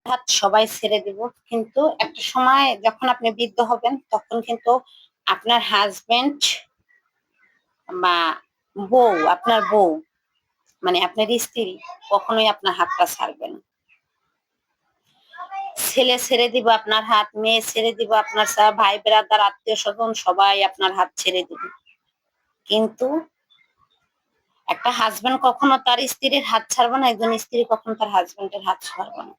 হাত সবাই ছেড়ে দিব, কিন্তু একটা সময় যখন আপনি বৃদ্ধ হবেন তখন কিন্তু আপনার হাজবেন্ড বা আপনার বউ মানে আপনার স্ত্রী কখনোই আপনার হাতটা ছাড়বে না। ছেলে ছেড়ে দিব আপনার হাত, মেয়ে ছেড়ে দিব আপনার ভাই বেড়াদার আত্মীয় স্বজন সবাই আপনার হাত ছেড়ে দিবে, কিন্তু একটা হাজবেন্ড কখনো তার স্ত্রীর হাত ছাড়বে না, একজন স্ত্রী কখনো তার হাজবেন্ডের হাত ছাড়বে না।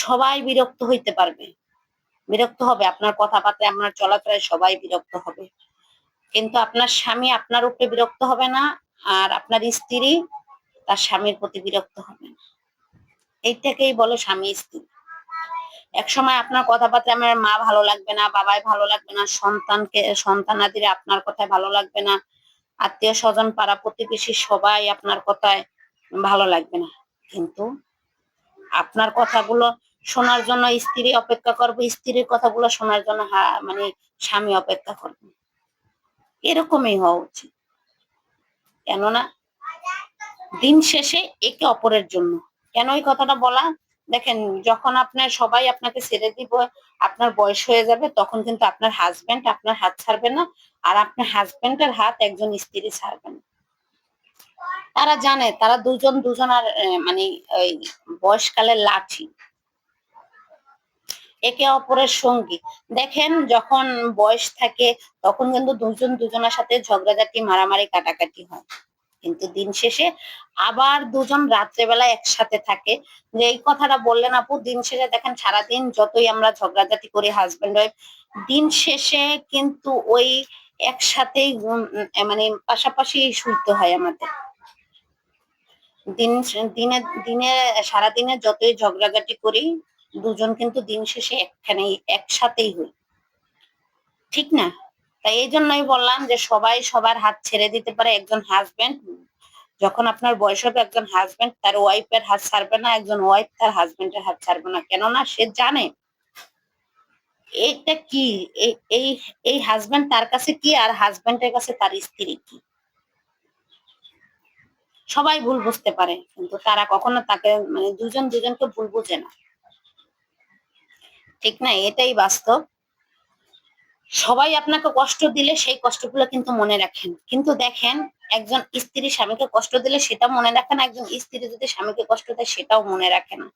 সবাই বিরক্ত হইতে পারবে, বিরক্ত হবে আপনার কথাবার্তায়, আপনার চলাফেরায় সবাই বিরক্ত হবে, কিন্তু আপনার স্বামী আপনার উপরে বিরক্ত হবে না, আর আপনার স্ত্রী তার স্বামীর প্রতি বিরক্ত হবে না। এইটাকেই বলে স্বামী স্ত্রী। এক সময় আপনার কথাবার্তায় আমার মা ভালো লাগবে না, বাবাই ভালো লাগবে না, সন্তানাদিরে আপনার কথায় ভালো লাগবে না, আত্মীয় স্বজন পাড়া প্রতিবেশী সবাই আপনার কথায় ভালো লাগবে না, কিন্তু আপনার কথাগুলো শোনার জন্য স্ত্রী অপেক্ষা করবে, স্ত্রীর কথাগুলো শোনার জন্য মানে স্বামী অপেক্ষা করবে। এরকমই হওয়া উচিত, কেননা দিন শেষে একে অপরের জন্য। কেন এই কথাটা বলা? দেখেন, যখন আপনার সবাই আপনাকে ছেড়ে দিব, আপনার বয়স হয়ে যাবে, তখন কিন্তু আপনার হাজবেন্ড আপনার হাত ছাড়বে না, আর আপনার হাজবেন্ডের হাত একজন স্ত্রী ছাড়বে না। তারা জানে তারা দুজন দুজনার মানে ওই বয়সকালের লাঠি, একে অপরের সঙ্গী। দেখেন, যখন বয়স থাকে তখন কিন্তু দুজন দুজনের সাথে ঝগড়াঝাটি মারামারি কাটাকাটি হয়, কিন্তু দিন শেষে আবার দুজন রাত্রেবেলা একসাথে থাকে। যে এই কথাটা বললেন আপু, দিন শেষে দেখেন সারাদিন যতই আমরা ঝগড়াঝাটি করি হাজবেন্ড ওয়াইফ, দিন শেষে কিন্তু ওই একসাথেই মানে পাশাপাশি শুইতে হয় আমাদের। দিনে দিনে সারাদিনে যতই ঝগড়াঝাটি করি, দুজন কিন্তু দিন শেষে একসাথেই হই, ঠিক না? তাই এই জন্যই বললাম যে সবাই সবার হাত ছেড়ে দিতে পারে, একজন হাজবেন্ড যখন আপনার বয়স হবে, একজন হাজবেন্ড তার ওয়াইফের হাত ছাড়বে না, একজন ওয়াইফ তার হাজবেন্ডের হাত ছাড়বে না, কেননা সে জানে এইটা কি, এই এই হাজবেন্ড তার কাছে কি, আর হাজবেন্ডের কাছে তার স্ত্রী কি। সবাই ভুল বুঝতে পারে, কিন্তু তারা কখনো তাকে মানে দুজন দুজনকে ভুল বুঝে না, ঠিক না? এটাই বাস্তব। সবাই আপনাকে কষ্ট দিলে সেই কষ্টগুলো কিন্তু মনে রাখেন, কিন্তু দেখেন একজন স্ত্রী স্বামীকে কষ্ট দিলে সেটা মনে রাখে না, একজন স্ত্রী যদি স্বামীকে কষ্ট দেয় সেটাও মনে রাখে না।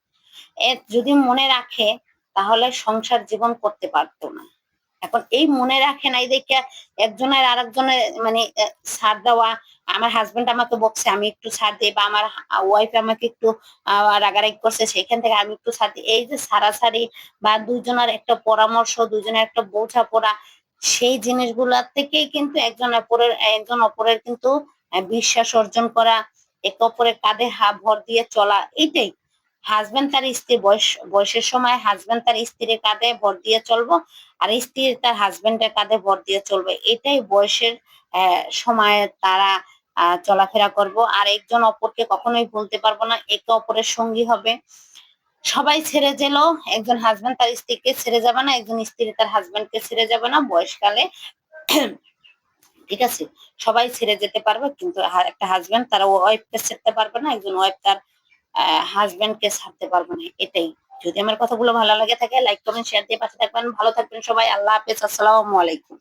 যদি মনে রাখে তাহলে সংসার জীবন করতে পারতো না। এখন এই মনে রাখে না, এই দেখে একজনের আর একজনের মানে ছাড় দেওয়া, আমার হাজবেন্ড আমাকে বকছে আমি একটু ছাড় দিই, বা আমার ওয়াইফ আমাকে একটু রাগারাগি করছে সেখান থেকে আমি একটু ছাড় দিই, এই যে ছাড়াছাড়ি বা দুজনের একটা পরামর্শ, দুজনের একটা বোঝাপড়া, সেই জিনিসগুলোর থেকেই কিন্তু একজন অপরের কিন্তু বিশ্বাস অর্জন করা, একে অপরের কাঁধে ভর দিয়ে চলা, এইটাই। হাজবেন্ড তার স্ত্রী বয়সের সময় হাজবেন্ড তার স্ত্রীর কাঁধে ভর দিয়ে চলবো, আর স্ত্রী তার হাজবেন্ডের কাঁধে ভর দিয়ে চলবে, এটাই বয়সের সময় তারা চলাফেরা করব, আর একজন অপরকে কখনোই ভুলতে পারবো না, একে অপরের সঙ্গী হবে। সবাই ছেড়ে গেল, একজন হাজবেন্ড তার স্ত্রীকে ছেড়ে যাবে না, একজন স্ত্রী তার হাজবেন্ডকে ছেড়ে যাবে না বয়সকালে, ঠিক আছে? সবাই ছেড়ে যেতে পারবে, কিন্তু একটা হাজবেন্ড তার ওয়াইফকে ছাড়তে পারবে না, একজন ওয়াইফ তার হাজবেন্ডকে ছাড়তে পারবে না, এটাই। যদি আমার কথাগুলো ভালো লাগে থাকে লাইক কমেন্ট শেয়ার দিয়ে পাশে থাকবেন, ভালো থাকবেন সবাই, আল্লাহ হাফেজ, আসসালামু আলাইকুম।